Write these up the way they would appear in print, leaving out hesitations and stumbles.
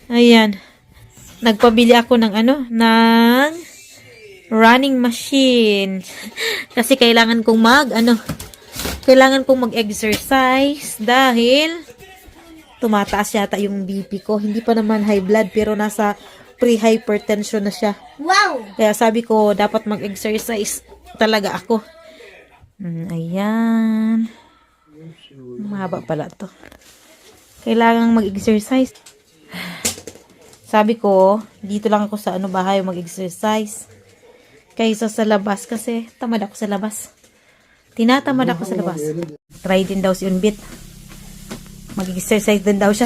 Ayan. Nagpabili ako ng ng running machine. Kasi kailangan kong mag-exercise dahil tumataas yata yung BP ko. Hindi pa naman high blood pero nasa pre-hypertension na siya. Wow! Kaya sabi ko, dapat mag-exercise talaga ako. Ayan. Mahaba pala to. Kailangan mag-exercise. Sabi ko, dito lang ako sa bahay mag-exercise. Kaysa sa labas kasi tamad ako sa labas. Tinatamad ako sa labas. Try din daw si Unbit. Mag-exercise din daw siya.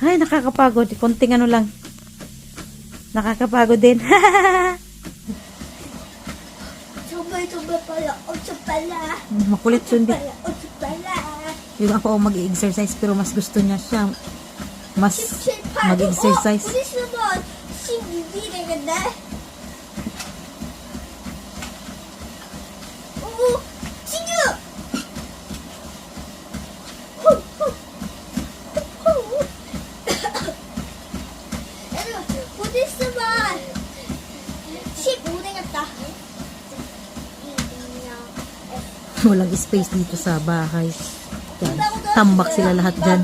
Ay, nakakapagod. Konting lang. Nakakapagod din. Tuba pala. Otso pala. Makulit si Unbit. Otso pala. Yung ako mag-exercise pero mas gusto niya siya. Mas mag-exercise. Pulis naman. Hindi na ganda. Oo. Sige! Pulis naman. Hindi na ganda. Walang space dito sa bahay. Yan. Tambak sila lahat dyan.